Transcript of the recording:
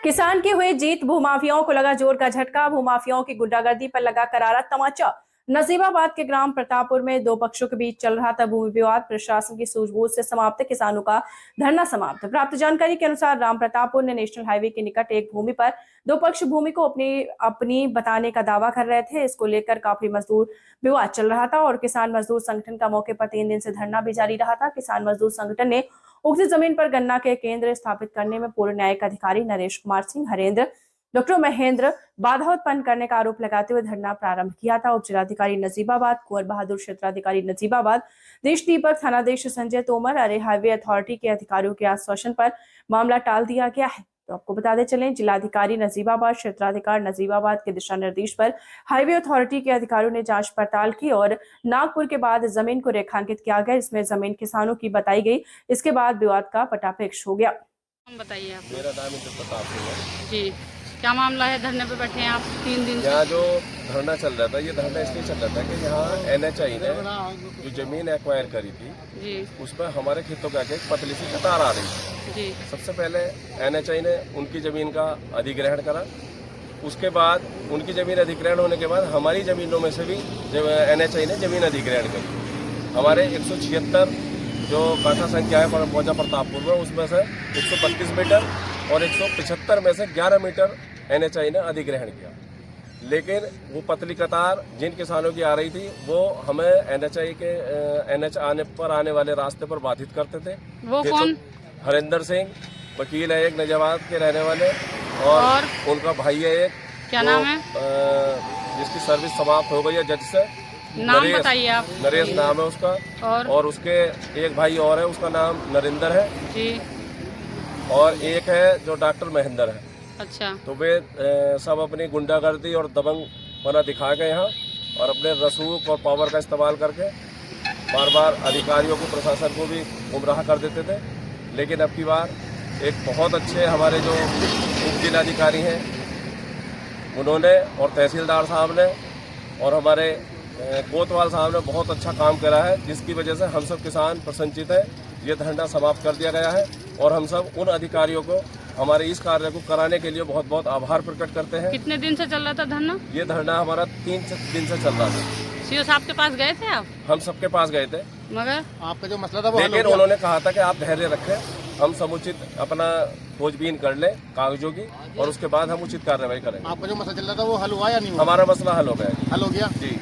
किसान की हुई जीत, भूमाफियाओं को लगा जोर का झटका। भूमाफियाओं की गुंडागर्दी पर लगा करारा तमाचा। नजीबाबाद के ग्राम प्रतापपुर में दो पक्षों के बीच चल रहा था भूमि विवाद। प्रशासन की सूझबूझ से समाप्त, किसानों का धरना समाप्त। प्राप्त जानकारी के अनुसार राम प्रतापपुर ने नेशनल हाईवे के निकट एक भूमि पर दो पक्ष भूमि को अपनी अपनी बताने का दावा कर रहे थे। इसको लेकर काफी मजदूर विवाद चल रहा था और किसान मजदूर संगठन का मौके पर 3 दिन से धरना भी जारी रहा था। किसान मजदूर संगठन ने उक्त जमीन पर गन्ना के केंद्र स्थापित करने में पूर्व न्यायिक अधिकारी नरेश कुमार सिंह, हरेंद्र, डॉक्टर महेंद्र बाधा उत्पन्न करने का आरोप लगाते हुए धरना प्रारंभ किया था। उप जिलाधिकारी नजीबाबाद कुंवर बहादुर, क्षेत्राधिकारी नजीबाबाद देश दीपक, थानाध्यक्ष संजय तोमर, अरे हाईवे अथॉरिटी के अधिकारियों के आश्वासन पर मामला टाल दिया गया है। तो आपको बताते चलें, जिलाधिकारी नजीबाबाद, क्षेत्राधिकारी नजीबाबाद के दिशा निर्देश पर हाईवे अथॉरिटी के अधिकारियों ने जांच पड़ताल की और नागपुर के बाद जमीन को रेखांकित किया गया। इसमें जमीन किसानों की बताई गई। इसके बाद विवाद का पटापेक्ष हो गया। बताइए आप। मेरा नाम इंद्र प्रताप सिंह है जी, क्या मामला है? धरने पे बैठे हैं आप 3 दिन से। यहाँ जो धरना चल रहा था, ये धरना इसलिए चल रहा था कि यहाँ NHI ने जो जमीन एक्वायर करी थी जी उसमें हमारे खेतों के आगे एक पतली सी कतार आ रही थी। जी सबसे पहले NHI ने उनकी जमीन का अधिग्रहण करा। उसके बाद उनकी जमीन अधिग्रहण होने के बाद हमारी जमीनों में से भी NHI ने जमीन अधिग्रहण करी। हमारे 176 जो काठा संख्या है पहुंचा प्रतापपुर में, उसमें से 132 मीटर और 175 में से 11 मीटर NHI ने अधिग्रहण किया। लेकिन वो पतली कतार जिन किसानों की आ रही थी वो हमें NHI के NH आने वाले रास्ते पर बाधित करते थे। वो कौन? हरेंद्र सिंह वकील है एक, नजाबाद के रहने वाले, और उनका भाई है एक। क्या नाम है? जिसकी सर्विस समाप्त हो गई है जज से। नाम बताइए आप। नरेश नाम है उसका। और उसके एक भाई और है, उसका नाम नरेंद्र है जी। और एक है जो डॉक्टर महेंद्र है। अच्छा। तो वे सब अपनी गुंडागर्दी और दबंगपना दिखा के यहाँ और अपने रसूख और पावर का इस्तेमाल करके बार बार अधिकारियों को, प्रशासन को भी गुमराह कर देते थे। लेकिन अब की बार एक बहुत अच्छे हमारे जो उप जिलाधिकारी हैं उन्होंने और तहसीलदार साहब ने और हमारे कोतवाल साहब ने बहुत अच्छा काम करा है, जिसकी वजह से हम सब किसान प्रसन्नचित है। ये धरना समाप्त कर दिया गया है और हम सब उन अधिकारियों को हमारे इस कार्य को कराने के लिए बहुत बहुत आभार प्रकट करते हैं। कितने दिन से चल रहा था धरना? ये धरना हमारा 3 दिन से चल रहा था। सीओ साहब के पास गए थे आप? हम सबके पास गए थे, मगर आपका जो मसला था वो लेकिन उन्होंने कहा था कि आप धैर्य रखें, हम समुचित अपना खोजबीन कर लें कागजों की और उसके बाद हम उचित कार्रवाई करेंगे। आपका जो मसला चल रहा था वो हल हुआ या नहीं हुआ? हमारा मसला हल हो गया। हल हो गया जी।